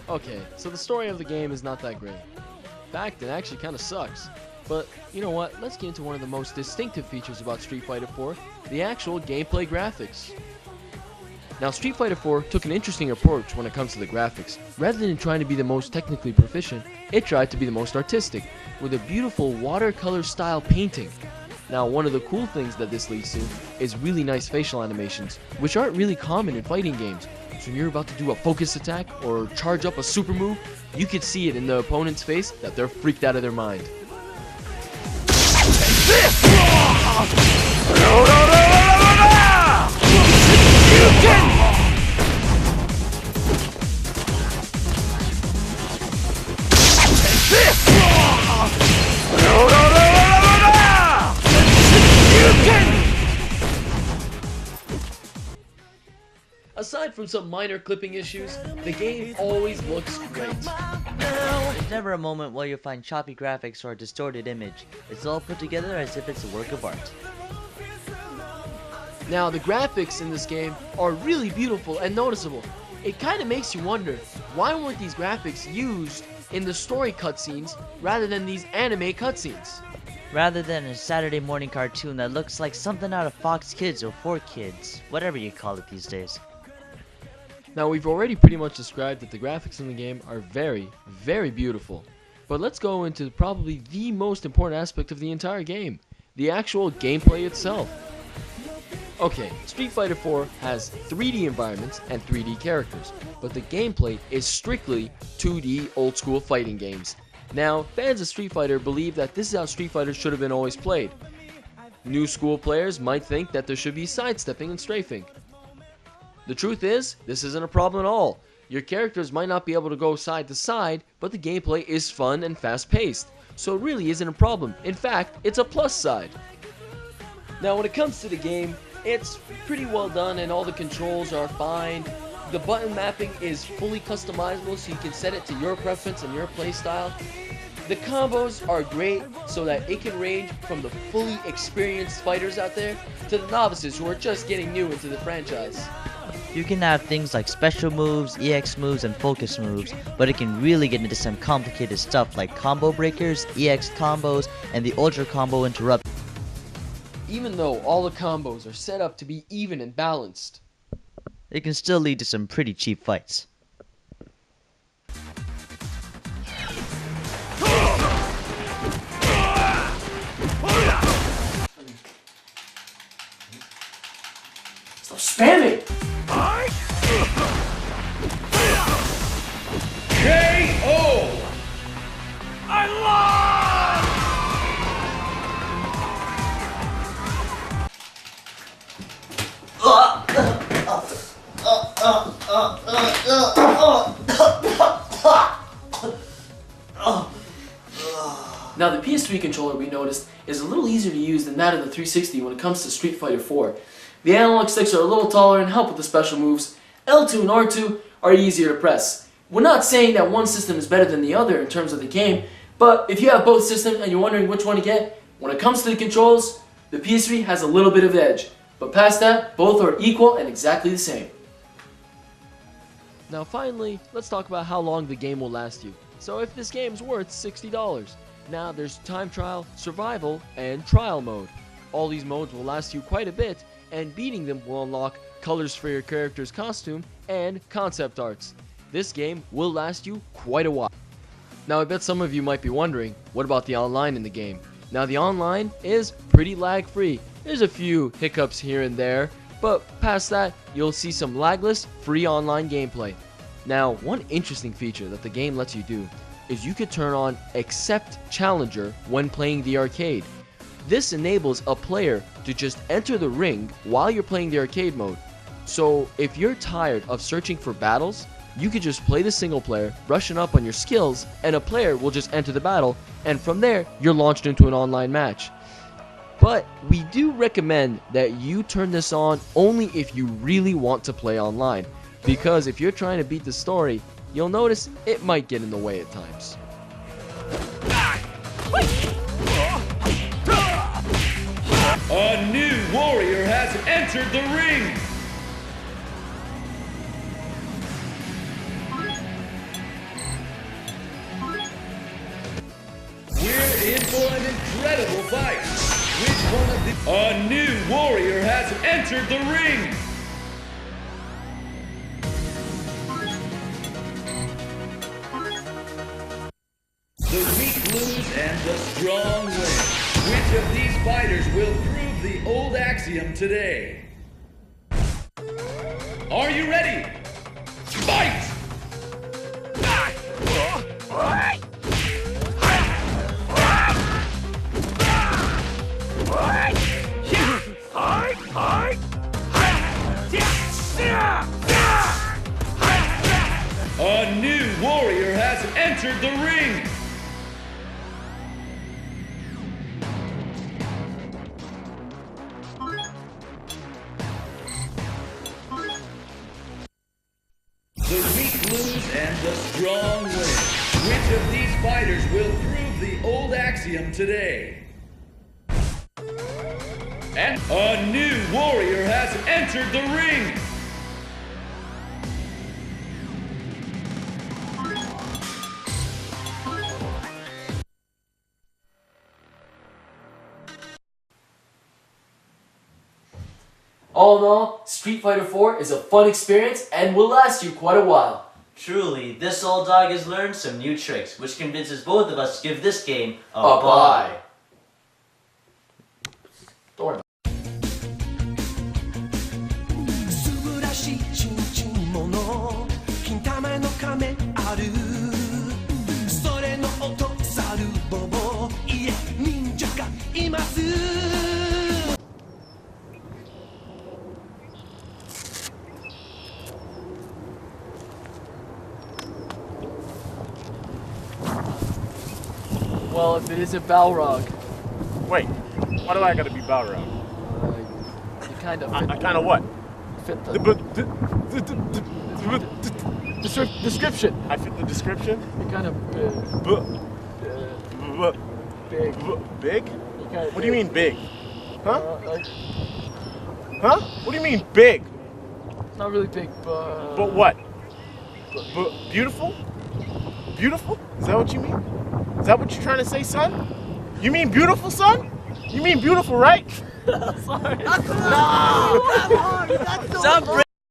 Okay, so the story of the game is not that great. In fact, it actually kind of sucks. But you know what? Let's get into one of the most distinctive features about Street Fighter 4, the actual gameplay graphics. Now, Street Fighter 4 took an interesting approach when it comes to the graphics. Rather than trying to be the most technically proficient, it tried to be the most artistic, with a beautiful watercolor style painting. Now, one of the cool things that this leads to is really nice facial animations, which aren't really common in fighting games. So when you're about to do a focus attack or charge up a super move, you can see it in the opponent's face that they're freaked out of their mind. Aside from some minor clipping issues, the game always looks great. There's never a moment where you'll find choppy graphics or a distorted image. It's all put together as if it's a work of art. Now, the graphics in this game are really beautiful and noticeable. It kind of makes you wonder, why weren't these graphics used in the story cutscenes rather than these anime cutscenes? Rather than a Saturday morning cartoon that looks like something out of Fox Kids or 4Kids, whatever you call it these days. Now, we've already pretty much described that the graphics in the game are very, very beautiful. But let's go into probably the most important aspect of the entire game, the actual gameplay itself. Okay, Street Fighter 4 has 3D environments and 3D characters, but the gameplay is strictly 2D old school fighting games. Now, fans of Street Fighter believe that this is how Street Fighter should have been always played. New school players might think that there should be sidestepping and strafing. The truth is, this isn't a problem at all. Your characters might not be able to go side to side, but the gameplay is fun and fast paced, so it really isn't a problem. In fact, it's a plus side. Now, when it comes to the game, it's pretty well done and all the controls are fine. The button mapping is fully customizable, so you can set it to your preference and your playstyle. The combos are great so that it can range from the fully experienced fighters out there to the novices who are just getting new into the franchise. You can have things like special moves, EX moves, and focus moves, but it can really get into some complicated stuff like combo breakers, EX combos, and the ultra combo interrupt. Even though all the combos are set up to be even and balanced, It can still lead to some pretty cheap fights. stop spamming! KO! I lost! Now, the PS3 controller, we noticed, is a little easier to use than that of the 360 when it comes to Street Fighter 4. The analog sticks are a little taller and help with the special moves. L2 and R2 are easier to press. We're not saying that one system is better than the other in terms of the game, but if you have both systems and you're wondering which one to get, when it comes to the controls, the PS3 has a little bit of edge. But past that, both are equal and exactly the same. Now finally, let's talk about how long the game will last you. So if this game's worth $60, now there's time trial, survival, and trial mode. All these modes will last you quite a bit, and beating them will unlock colors for your character's costume and concept arts. This game will last you quite a while. Now I bet some of you might be wondering, what about the online in the game? Now the online is pretty lag free. There's a few hiccups here and there, but past that, you'll see some lagless, free online gameplay. Now, one interesting feature that the game lets you do is you could turn on Accept Challenger when playing the arcade. This enables a player to just enter the ring while you're playing the arcade mode. So if you're tired of searching for battles, you could just play the single player, brushing up on your skills, and a player will just enter the battle, and from there, you're launched into an online match. But we do recommend that you turn this on only if you really want to play online, because if you're trying to beat the story, you'll notice it might get in the way at times. A new warrior has entered the ring! fight. Which one of the... A new warrior has entered the ring. The weak lose and the strong win. Which of these fighters will prove the old axiom today? Are you ready? Fight! A new warrior has entered the ring. The weak lose and the strong win. Which of these fighters will prove the old axiom today? And a new warrior has entered the ring. All in all, Street Fighter 4 is a fun experience and will last you quite a while. Truly, this old dog has learned some new tricks, which convinces both of us to give this game a Bye. Don't worry about it. 素晴らしいチュンチュンもの金玉の亀あるそれの音サルボボいえ忍者がいます Well, if it isn't Balrog, Wait, why do I gotta be Balrog? you kind of I kind of what? fit the... Description. I fit the description. You're kind of big. Big. Big? You're kind of What do you mean big? Huh? like, Huh? What do you mean big? not really big, but... But what? But beautiful? Beautiful? Is that what you mean? Is that what you're trying to say, son? You mean beautiful, son? You mean beautiful, right? Stop